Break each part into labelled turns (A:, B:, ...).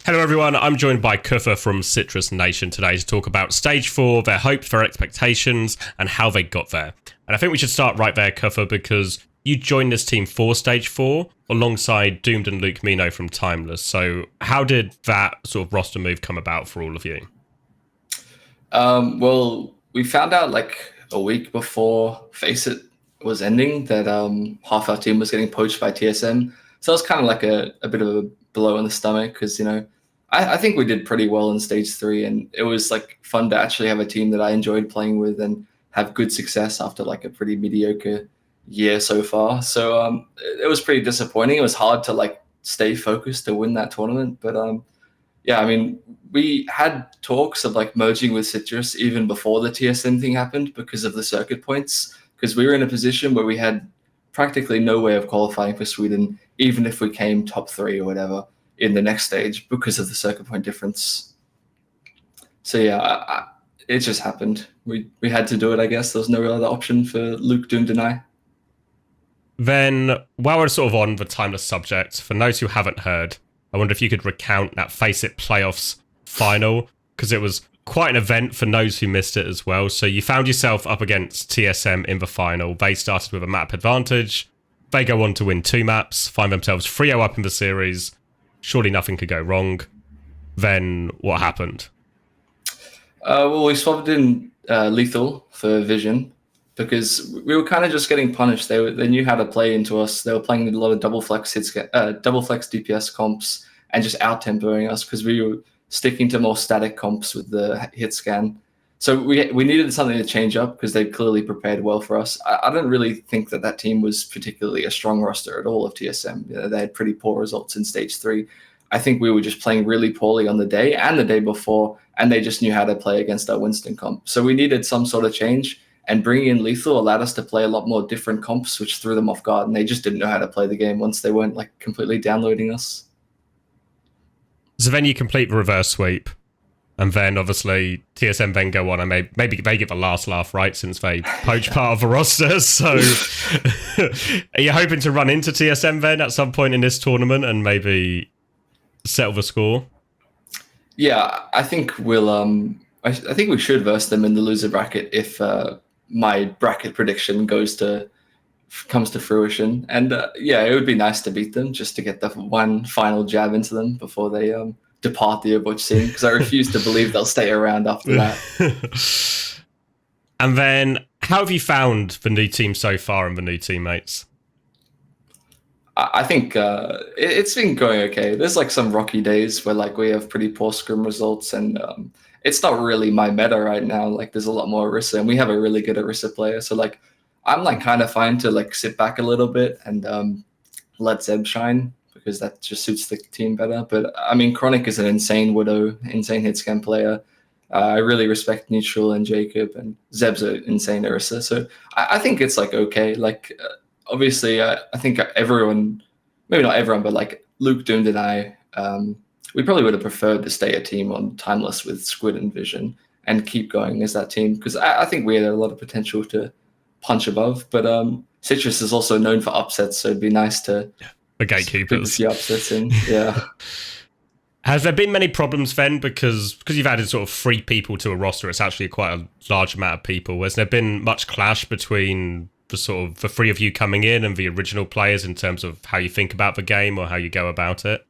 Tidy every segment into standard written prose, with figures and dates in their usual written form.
A: Hello everyone, I'm joined by cuFFa from Citrus Nation today to talk about Stage 4, their hopes, their expectations, and how they got there. And I think we should start right there, cuFFa, because you joined this team for Stage 4 alongside Doomed and Luke Mino from Timeless. So how did that sort of roster move come about for all of you?
B: Well, we found out like a week before FaceIt was ending that half our team was getting poached by TSM. So it was kind of like a bit of a blow in the stomach because, I think we did pretty well in stage 3, and it was like fun to actually have a team that I enjoyed playing with and have good success after like a pretty mediocre year so far. So it was pretty disappointing. It was hard to like stay focused to win that tournament, but yeah, I mean, we had talks of like merging with Citrus even before the TSM thing happened because of the circuit points, because we were in a position where we had practically no way of qualifying for Sweden, even if we came top 3 or whatever in the next stage because of the circuit point difference. So yeah, it just happened. We had to do it, I guess. There was no other option for Luke, Doomed, and I.
A: Then, while we're sort of on the Timeless subject, for those who haven't heard, I wonder if you could recount that FaceIt playoffs final, because it was quite an event for those who missed it as well. So you found yourself up against TSM in the final. They started with a map advantage. They go on to win 2 maps, find themselves 3-0 up in the series. Surely nothing could go wrong. Then what happened?
B: Well, we swapped in Lethal for Vision because we were kind of just getting punished. They knew how to play into us. They were playing a lot of double flex DPS comps and just out tempoing us because we were sticking to more static comps with the hit scan. So we needed something to change up because they clearly prepared well for us. I don't really think that team was particularly a strong roster at all of TSM. They had pretty poor results in stage 3. I think we were just playing really poorly on the day and the day before, and they just knew how to play against our Winston comp. So we needed some sort of change, and bringing in Lethal allowed us to play a lot more different comps, which threw them off guard, and they just didn't know how to play the game once they weren't like completely downloading us.
A: So then you complete the reverse sweep, and then obviously TSM then go on and maybe they get the last laugh, right, since they poach part of the roster. So are you hoping to run into TSM then at some point in this tournament and maybe settle the score?
B: Yeah, I think we'll. I think we should verse them in the loser bracket if my bracket prediction comes to fruition. And yeah, it would be nice to beat them just to get the one final jab into them before they depart the Overwatch scene, because I refuse to believe they'll stay around after that.
A: And then, how have you found the new team so far and the new teammates?
B: I think it's been going okay. There's like some rocky days where like we have pretty poor scrim results, and it's not really my meta right now. Like there's a lot more Orisa, and we have a really good Orisa player. So like I'm like kind of fine to like sit back a little bit and let Zeb shine, because that just suits the team better. But I mean, Chronic is an insane Widow, insane hit scan player. I really respect Neutral and Jacob, and Zeb's an insane Orisa. So I think it's like okay. Like obviously, I think everyone, maybe not everyone, but like Luke, Doomed, and I, we probably would have preferred to stay a team on Timeless with Squid and Vision and keep going as that team, because I think we had a lot of potential to punch above. But Citrus is also known for upsets, so it'd be nice to
A: the gatekeepers.
B: A few upsets in, yeah.
A: Has there been many problems then? Because you've added sort of 3 people to a roster, it's actually quite a large amount of people. Has there been much clash between the 3 of you coming in and the original players in terms of how you think about the game or how you go about it?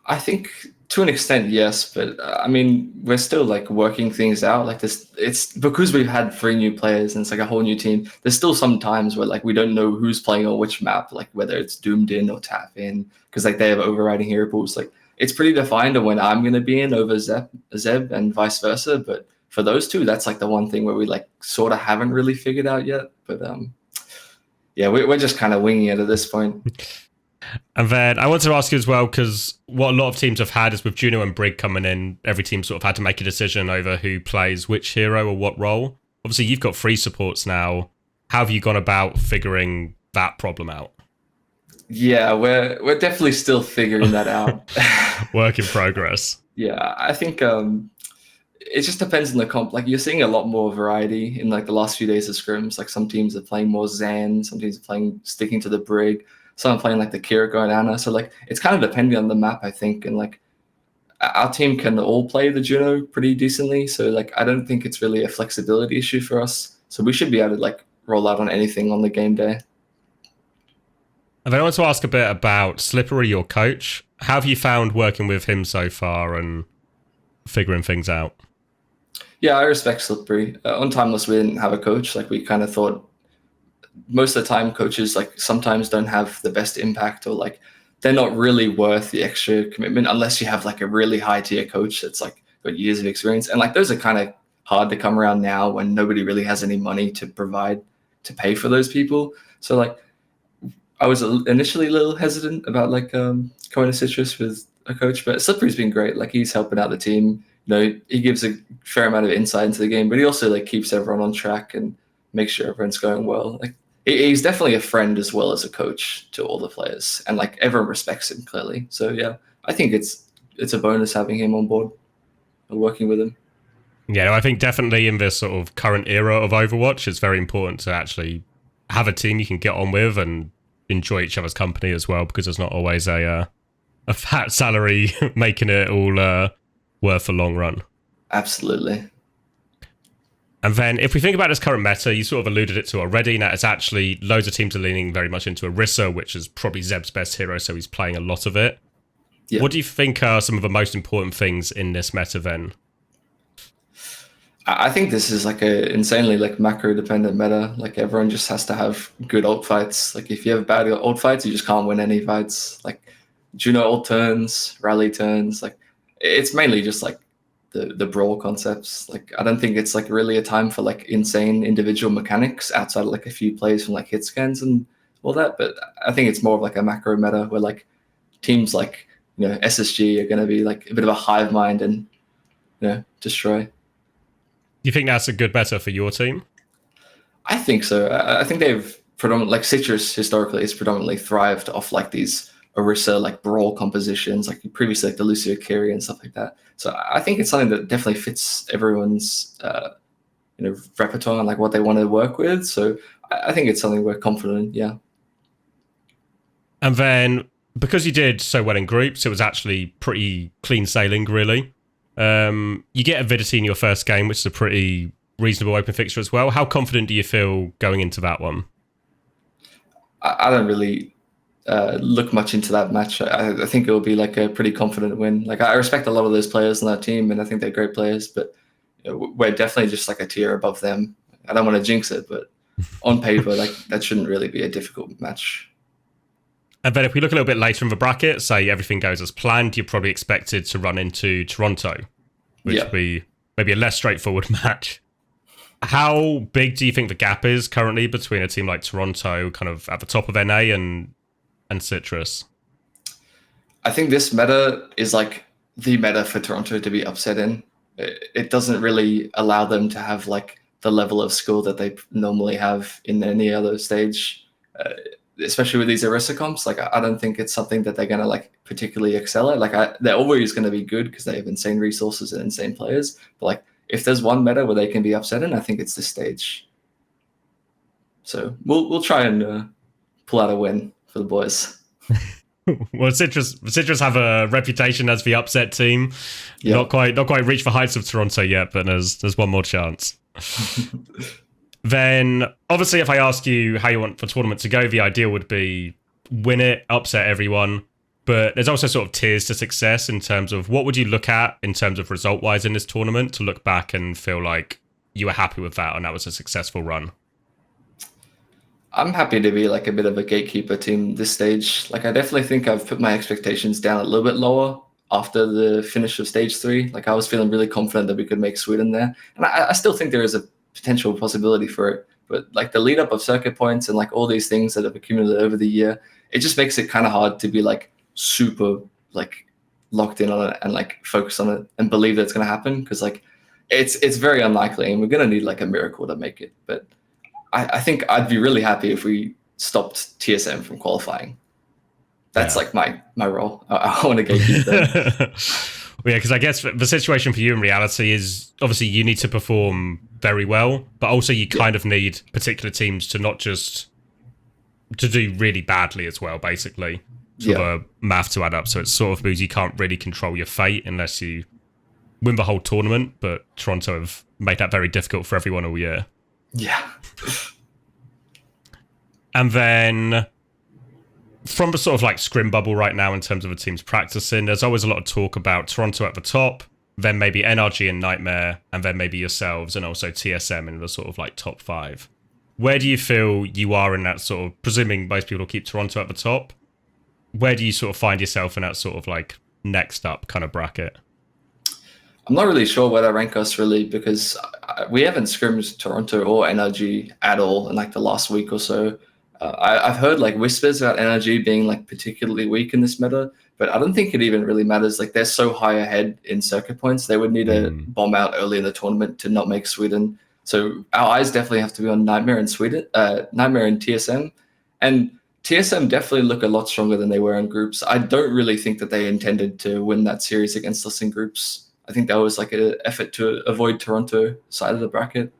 B: I think to an extent, yes, but I mean, we're still like working things out. Like this, it's because we've had 3 new players and it's like a whole new team. There's still some times where like we don't know who's playing on which map, like whether it's Doomed in or Tap in, because like they have overriding hero pools. Like it's pretty defined on when I'm going to be in over Zeb and vice versa. But for those 2, that's like the one thing where we like sort of haven't really figured out yet. But yeah, we're just kind of winging it at this point.
A: And then I want to ask you as well, because what a lot of teams have had is with Juno and Brig coming in, every team sort of had to make a decision over who plays which hero or what role. Obviously, you've got 3 supports now. How have you gone about figuring that problem out?
B: Yeah, we're definitely still figuring that out.
A: Work in progress.
B: Yeah, I think it just depends on the comp. Like you're seeing a lot more variety in like the last few days of scrims. Like some teams are playing more Zan, some teams are sticking to the Brig. someone playing like the Kiriko and Anna. So like it's kind of depending on the map, I think, and like our team can all play the Juno pretty decently. So like I don't think it's really a flexibility issue for us. So we should be able to like roll out on anything on the game day.
A: And then I want to ask a bit about Slippery, your coach. How have you found working with him so far and figuring things out?
B: Yeah, I respect Slippery. On Timeless, we didn't have a coach. Like we kind of thought most of the time coaches like sometimes don't have the best impact, or like they're not really worth the extra commitment unless you have like a really high tier coach that's like got years of experience. And like those are kind of hard to come around now when nobody really has any money to provide to pay for those people. So like I was initially a little hesitant about like going to Citrus with a coach, but Slippery's been great. Like he's helping out the team. You know, he gives a fair amount of insight into the game, but he also like keeps everyone on track and makes sure everyone's going well. Like he's definitely a friend as well as a coach to all the players, and like everyone respects him clearly. So yeah, I think it's a bonus having him on board and working with him.
A: Yeah, no, I think definitely in this sort of current era of Overwatch, it's very important to actually have a team you can get on with and enjoy each other's company as well, because there's not always a fat salary making it all worth the long run.
B: Absolutely.
A: And then if we think about this current meta, you sort of alluded it to already. Now it's actually loads of teams are leaning very much into Orisa, which is probably Zeb's best hero, so he's playing a lot of it. Yeah. What do you think are some of the most important things in this meta then?
B: I think this is like a insanely like macro dependent meta. Like everyone just has to have good ult fights. Like if you have bad ult fights, you just can't win any fights. Like Juno ult turns, rally turns. Like it's mainly just like the brawl concepts. Like I don't think it's like really a time for like insane individual mechanics outside of like a few plays from like hit scans and all that. But I think it's more of like a macro meta where like teams like, you know, SSG are going to be like a bit of a hive mind and, you know, destroy.
A: Do you think that's a good meta for your team?
B: I think so. I think they've predominantly, like Citrus historically has predominantly thrived off like these Orisa like brawl compositions, like previously like the Lucio Kiri and stuff like that. So I think it's something that definitely fits everyone's you know, repertoire and like what they want to work with. So I think it's something we're confident in, yeah.
A: And then because you did so well in groups, it was actually pretty clean sailing, really. You get Avidity in your first game, which is a pretty reasonable open fixture as well. How confident do you feel going into that one?
B: I don't really look much into that match. I think it will be like a pretty confident win. Like I respect a lot of those players on that team, and I think they're great players, but you know, we're definitely just like a tier above them. I don't want to jinx it, but on paper, like that shouldn't really be a difficult match.
A: And then if we look a little bit later in the bracket, say everything goes as planned, you're probably expected to run into Toronto, which would be maybe a less straightforward match. How big do you think the gap is currently between a team like Toronto, kind of at the top of NA, and Citrus?
B: I think this meta is like the meta for Toronto to be upset in. It doesn't really allow them to have like the level of skill that they normally have in any other stage. Especially with these Orisa comps, like I don't think it's something that they're going to like particularly excel at. Like they're always going to be good because they have insane resources and insane players. But like if there's one meta where they can be upset in, I think it's this stage. So we'll try and pull out a win for the boys.
A: Well, Citrus have a reputation as the upset team. Yep. Not quite reached the heights of Toronto yet, but there's one more chance. Then, obviously, if I ask you how you want the tournament to go, the ideal would be win it, upset everyone. But there's also sort of tiers to success in terms of what would you look at in terms of result-wise in this tournament to look back and feel like you were happy with that and that was a successful run?
B: I'm happy to be like a bit of a gatekeeper team this stage. Like I definitely think I've put my expectations down a little bit lower after the finish of stage 3. Like I was feeling really confident that we could make Sweden there. And I still think there is a potential possibility for it, but like the lead up of circuit points and like all these things that have accumulated over the year, it just makes it kind of hard to be like super like locked in on it and like focus on it and believe that it's going to happen, because like it's very unlikely and we're going to need like a miracle to make it. But I think I'd be really happy if we stopped TSM from qualifying. That's like my role. I want to gatekeep them.
A: Well, yeah, because I guess the situation for you in reality is obviously you need to perform very well, but also you kind of need particular teams to not just to do really badly as well, basically, for
B: Yeah.
A: the math to add up. So it's sort of because you can't really control your fate unless you win the whole tournament, but Toronto have made that very difficult for everyone all year.
B: Yeah.
A: And then from the sort of like scrim bubble right now in terms of the teams practicing, there's always a lot of talk about Toronto at the top, then maybe NRG and Nightmare, and then maybe yourselves and also TSM in the sort of like top 5. Where do you feel you are in that sort of, presuming most people will keep Toronto at the top, where do you sort of find yourself in that sort of like next up kind of bracket?
B: I'm not really sure where to rank us really, because we haven't scrimmed Toronto or NRG at all in like the last week or so. I've heard like whispers about NRG being like particularly weak in this meta, but I don't think it even really matters. Like they're so high ahead in circuit points, they would need to bomb out early in the tournament to not make Sweden. So our eyes definitely have to be on Nightmare and Sweden, Nightmare and TSM, and TSM definitely look a lot stronger than they were in groups. I don't really think that they intended to win that series against us in groups. I think that was like an effort to avoid Toronto side of the bracket.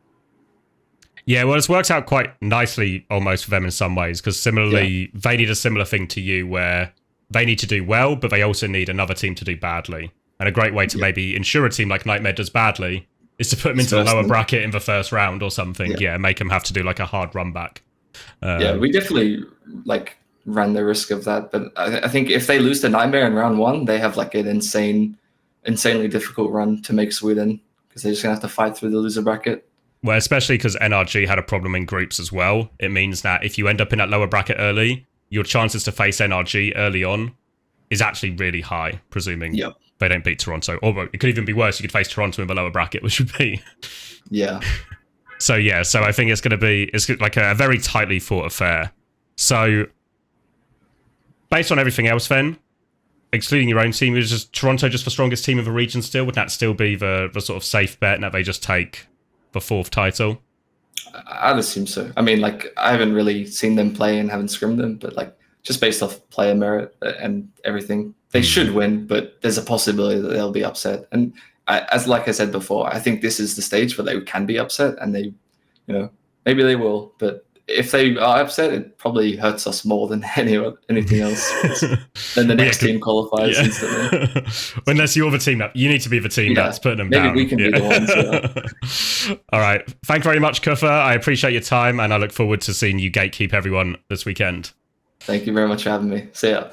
A: Yeah, well, it's worked out quite nicely almost for them in some ways, because similarly, they need a similar thing to you where they need to do well, but they also need another team to do badly. And a great way to maybe ensure a team like Nightmare does badly is to put them into the lower bracket in the first round or something. Yeah, make them have to do like a hard run back.
B: Yeah, we definitely like ran the risk of that. But I think if they lose to Nightmare in round 1, they have like an insanely difficult run to make Sweden, because they're just going to have to fight through the loser bracket.
A: Well, especially because NRG had a problem in groups as well. It means that if you end up in that lower bracket early, your chances to face NRG early on is actually really high, presuming they don't beat Toronto. Or it could even be worse. You could face Toronto in the lower bracket, which would be...
B: Yeah.
A: So I think it's like a very tightly fought affair. So based on everything else then, excluding your own team, is just Toronto just the strongest team of the region still? Would that still be the sort of safe bet that they just take the 4th title?
B: I'd assume so. I mean, like, I haven't really seen them play and haven't scrimmed them, but like just based off player merit and everything, they should win, but there's a possibility that they'll be upset. And like I said before, I think this is the stage where they can be upset, and they, maybe they will. But if they are upset, it probably hurts us more than anything else. Then the next team qualifies instantly.
A: Unless you're the team that you need to be the team that's putting them down.
B: Maybe we can be the ones.
A: All right. Thank you very much, cuFFa. I appreciate your time, and I look forward to seeing you gatekeep everyone this weekend.
B: Thank you very much for having me. See ya.